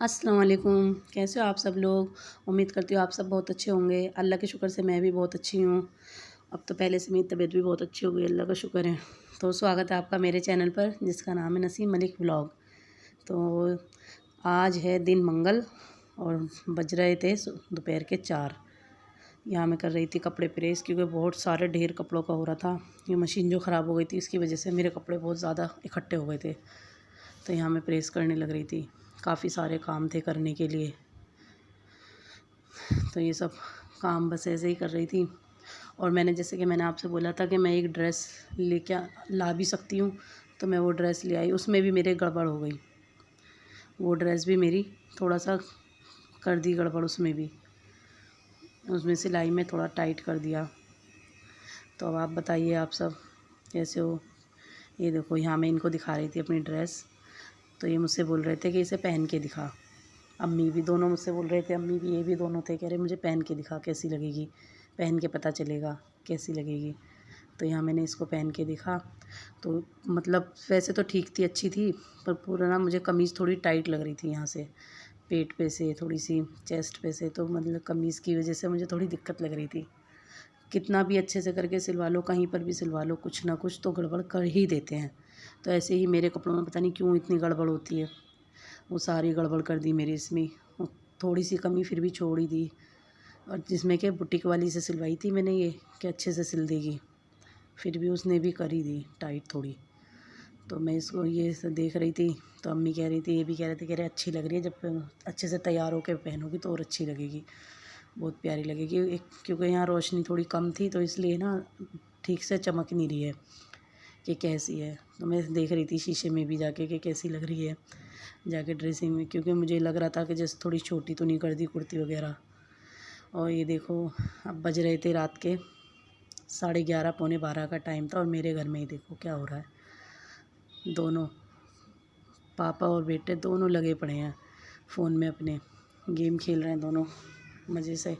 अस्सलाम वालेकुम। कैसे हो आप सब लोग? उम्मीद करती हूँ आप सब बहुत अच्छे होंगे। अल्लाह के शुक्र से मैं भी बहुत अच्छी हूँ। अब तो पहले से मेरी तबीयत भी बहुत अच्छी हो गई, अल्लाह का शुक्र है। तो स्वागत है आपका मेरे चैनल पर जिसका नाम है नसीम मलिक व्लॉग। तो आज है दिन मंगल और बज रहे थे दोपहर के 4। यहाँ मैं कर रही थी कपड़े प्रेस क्योंकि बहुत सारे ढेर कपड़ों का हो रहा था। ये मशीन जो ख़राब हो गई थी इसकी वजह से मेरे कपड़े बहुत ज़्यादा इकट्ठे हो गए थे। तो यहाँ मैं प्रेस करने लग रही थी। काफ़ी सारे काम थे करने के लिए, तो ये सब काम बस ऐसे ही कर रही थी। और जैसे कि मैंने आपसे बोला था कि मैं एक ड्रेस लेके ला भी सकती हूँ, तो मैं वो ड्रेस ले आई। उसमें भी मेरे गड़बड़ हो गई। वो ड्रेस भी मेरी थोड़ा सा कर दी गड़बड़, उसमें सिलाई में थोड़ा टाइट कर दिया। तो अब आप बताइए आप सब कैसे हो? ये देखो यहाँ मैं इनको दिखा रही थी अपनी ड्रेस, तो ये मुझसे बोल रहे थे कि इसे पहन के दिखा। अम्मी भी दोनों मुझसे बोल रहे थे, अम्मी भी ये भी दोनों थे, कह रहे मुझे पहन के दिखा कैसी लगेगी, पहन के पता चलेगा कैसी लगेगी। तो यहाँ मैंने इसको पहन के दिखा। तो मतलब वैसे तो ठीक थी, अच्छी थी, पर पूरा ना मुझे कमीज़ थोड़ी टाइट लग रही थी। यहाँ से पेट पे से थोड़ी सी चेस्ट पे से, तो मतलब कमीज़ की वजह से मुझे थोड़ी दिक्कत लग रही थी। कितना भी अच्छे से करके सिलवा लो, कहीं पर भी सिलवा लो, कुछ ना कुछ तो गड़बड़ कर ही देते हैं। तो ऐसे ही मेरे कपड़ों में पता नहीं क्यों इतनी गड़बड़ होती है। वो सारी गड़बड़ कर दी मेरी इसमें। थोड़ी सी कमी फिर भी छोड़ ही दी। और जिसमें कि बुटीक वाली से सिलवाई थी मैंने ये कि अच्छे से सिल देगी, फिर भी उसने भी कर ही दी टाइट थोड़ी। तो मैं इसको ये सब देख रही थी, तो अम्मी कह रही थी, ये भी कह रहे थे, कह रहे अच्छी लग रही है, जब अच्छे से तैयार होकर पहनोगी तो और अच्छी लगेगी, बहुत प्यारी लगेगी। एक क्योंकि यहाँ रोशनी थोड़ी कम थी तो इसलिए ना ठीक से चमक नहीं रही है कि कैसी है। तो मैं देख रही थी शीशे में भी जाके कि कैसी लग रही है जाके ड्रेसिंग में, क्योंकि मुझे लग रहा था कि जैसे थोड़ी छोटी तो नहीं कर दी कुर्ती वगैरह। और ये देखो अब बज रहे थे रात के 11:30 पौने 12 का टाइम था, और मेरे घर में ही देखो क्या हो रहा है। दोनों पापा और बेटे दोनों लगे पड़े हैं फ़ोन में, अपने गेम खेल रहे हैं दोनों मज़े से।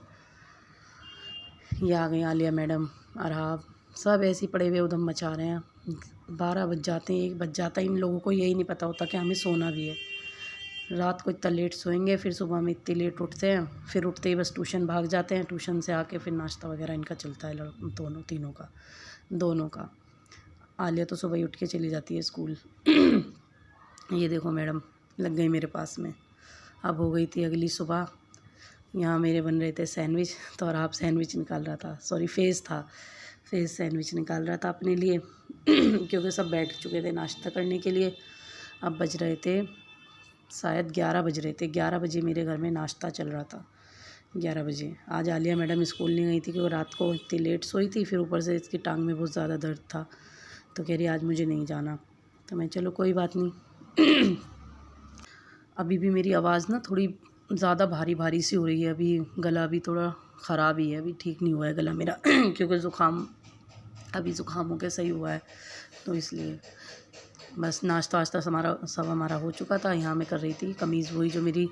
ये आ गई आलिया मैडम, अरहाब, सब ऐसे ही पड़े हुए उधम मचा रहे हैं। 12 बज जाते हैं, 1 बज जाता है, इन लोगों को यही नहीं पता होता कि हमें सोना भी है। रात को इतना लेट सोएंगे, फिर सुबह में इतनी लेट उठते हैं, फिर उठते ही बस ट्यूशन भाग जाते हैं। ट्यूशन से आके फिर नाश्ता वगैरह इनका चलता है, दोनों का। आलिया तो सुबह ही उठ के चली जाती है स्कूल। ये देखो मैडम लग गई मेरे पास में। अब हो गई थी अगली सुबह। यहाँ मेरे बन रहे थे सैंडविच, तो और आप सैंडविच निकाल रहा था, सॉरी फेस सैंडविच निकाल रहा था अपने लिए। क्योंकि सब बैठ चुके थे नाश्ता करने के लिए। अब बज रहे थे शायद 11 बज रहे थे। 11 बजे मेरे घर में नाश्ता चल रहा था, 11 बजे। आज आलिया मैडम स्कूल नहीं गई थी क्योंकि रात को इतनी लेट सोई थी, फिर ऊपर से इसकी टांग में बहुत ज़्यादा दर्द था, तो कह रही आज मुझे नहीं जाना। तो मैं चलो कोई बात नहीं। अभी भी मेरी आवाज़ ना थोड़ी ज़्यादा भारी भारी सी हो रही है, अभी गला भी थोड़ा ख़राब ही है, अभी ठीक नहीं हुआ है गला मेरा। क्योंकि ज़ुकाम हो के सही हुआ है, तो इसलिए बस नाश्ता वाश्ता सब हमारा हो चुका था। यहाँ मैं कर रही थी कमीज़, वही जो मेरी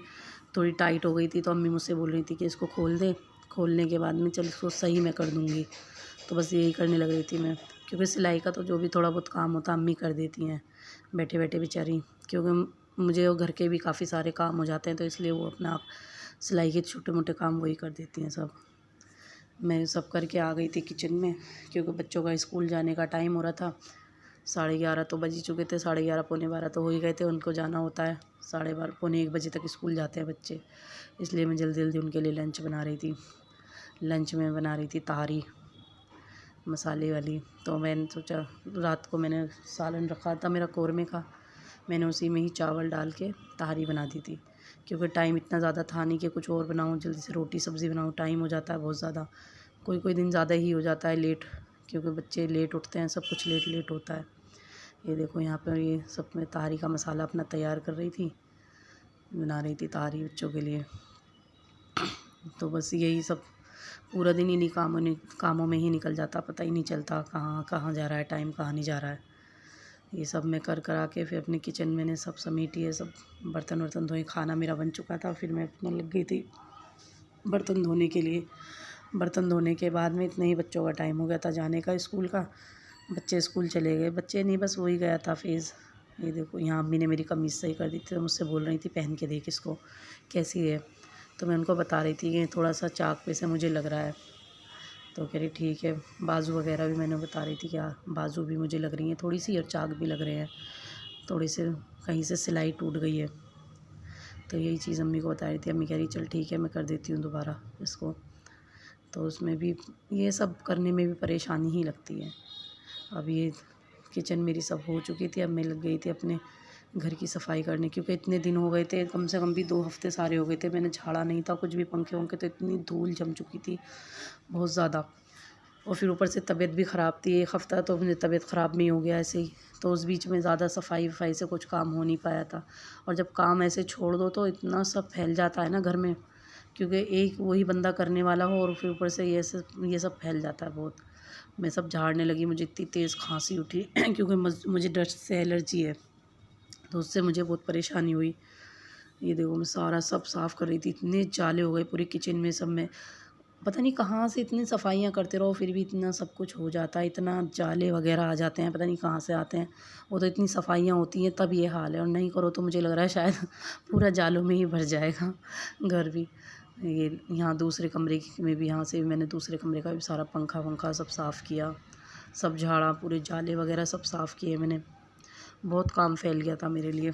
थोड़ी टाइट हो गई थी, तो अम्मी मुझसे बोल रही थी कि इसको खोल दे, खोलने के बाद में चल इसको सही मैं कर दूँगी। तो बस यही करने लग रही थी मैं, क्योंकि सिलाई का तो जो भी थोड़ा बहुत काम होता अम्मी कर देती हैं बैठे बैठे बेचारी। क्योंकि मुझे वो घर के भी काफ़ी सारे काम हो जाते हैं, तो इसलिए वो अपना आप सिलाई के छोटे मोटे काम वही कर देती हैं सब। मैं सब करके आ गई थी किचन में, क्योंकि बच्चों का स्कूल जाने का टाइम हो रहा था। 11:30 तो बज ही चुके थे, 11:30 पौने 12 तो हो ही गए थे। उनको जाना होता है 12:30 पौने 1 बजे तक स्कूल जाते हैं बच्चे, इसलिए मैं जल्दी जल्दी उनके लिए लंच बना रही थी। लंच में बना रही थी तारी मसाले वाली। तो मैंने सोचा, रात को मैंने सालन रखा था मेरा कौरमे का, मैंने उसी में ही चावल डाल के तारी बना दी थी। क्योंकि टाइम इतना ज़्यादा था नहीं कि कुछ और बनाऊँ, जल्दी से रोटी सब्ज़ी बनाऊँ, टाइम हो जाता है बहुत ज़्यादा। कोई कोई दिन ज़्यादा ही हो जाता है लेट, क्योंकि बच्चे लेट उठते हैं, सब कुछ लेट लेट होता है। ये देखो यहाँ पर ये सब मैं तारी का मसाला अपना तैयार कर रही थी, बना रही थी तारी बच्चों के लिए। तो बस यही सब पूरा दिन इन्हीं कामों में ही निकल जाता, पता ही नहीं चलता कहाँ कहाँ जा रहा है टाइम, कहाँ नहीं जा रहा है। ये सब मैं कर करा के फिर अपने किचन मैंने सब समेटी है, सब बर्तन वर्तन धोए, खाना मेरा बन चुका था। फिर मैं अपने लग गई थी बर्तन धोने के लिए। बर्तन धोने के बाद में इतने ही बच्चों का टाइम हो गया था जाने का स्कूल का। बच्चे स्कूल चले गए, बच्चे नहीं बस वही गया था फेज़, ये देखो यहाँ अम्मी ने मेरी कमीज़ सही कर दी थी, तो मुझसे बोल रही थी पहन के देख इसको कैसी है। तो मैं उनको बता रही थी कि थोड़ा सा चाक पे से मुझे लग रहा है। तो कह रही ठीक है। बाजू वगैरह भी मैंने बता रही थी कि बाजू भी मुझे लग रही हैं थोड़ी सी, और चाक भी लग रहे हैं थोड़ी से, कहीं से सिलाई टूट गई है। तो यही चीज़ अम्मी को बता रही थी। अम्मी कह रही चल ठीक है, मैं कर देती हूँ दोबारा इसको। तो उसमें भी ये सब करने में भी परेशानी ही लगती है। अब ये किचन मेरी सब हो चुकी थी, अब मैं लग गई थी अपने घर की सफाई करने, क्योंकि इतने दिन हो गए थे, कम से कम भी 2 हफ्ते सारे हो गए थे मैंने झाड़ा नहीं था कुछ भी, पंखे वंखे, तो इतनी धूल जम चुकी थी बहुत ज़्यादा। और फिर ऊपर से तबीयत भी ख़राब थी, 1 हफ़्ता तो मुझे तबीयत ख़राब में ही हो गया ऐसे ही। तो उस बीच में ज़्यादा सफाई वफाई से कुछ काम हो नहीं पाया था। और जब काम ऐसे छोड़ दो तो इतना सब फैल जाता है ना घर में, क्योंकि एक वही बंदा करने वाला हो और फिर ऊपर से ये सब फैल जाता है बहुत। मैं सब झाड़ने लगी, मुझे इतनी तेज़ खांसी उठी क्योंकि मुझे डस्ट से एलर्जी है, तो उससे मुझे बहुत परेशानी हुई। ये देखो मैं सारा सब साफ़ कर रही थी, इतने जाले हो गए पूरे किचन में सब में। पता नहीं कहाँ से इतनी सफाइयाँ करते रहो फिर भी इतना सब कुछ हो जाता है, इतना जाले वगैरह आ जाते हैं, पता नहीं कहाँ से आते हैं। वो तो इतनी सफाइयाँ होती हैं तब ये हाल है, और नहीं करो तो मुझे लग रहा है शायद पूरा जालों में ही भर जाएगा घर भी। ये यहाँ दूसरे कमरे में भी, यहाँ से भी मैंने दूसरे कमरे का भी सारा पंखा वंखा सब साफ़ किया, सब झाड़ा, पूरे जाले वगैरह सब साफ़ किए मैंने। बहुत काम फैल गया था मेरे लिए,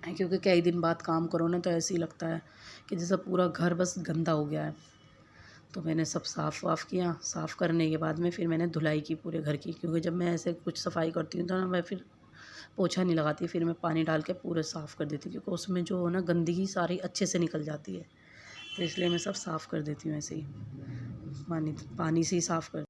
क्योंकि कई दिन बाद काम करो ना तो ऐसे ही लगता है कि जैसे पूरा घर बस गंदा हो गया है। तो मैंने सब साफ़ वाफ़ किया, साफ़ करने के बाद में फिर मैंने धुलाई की पूरे घर की, क्योंकि जब मैं ऐसे कुछ सफाई करती हूँ तो ना मैं फिर पोछा नहीं लगाती, फिर मैं पानी डाल के पूरे साफ़ कर देती हूँ, क्योंकि उसमें जो हो ना गंदगी सारी अच्छे से निकल जाती है। तो इसलिए मैं सब साफ़ कर देती हूँ ऐसे ही, पानी से ही साफ़ कर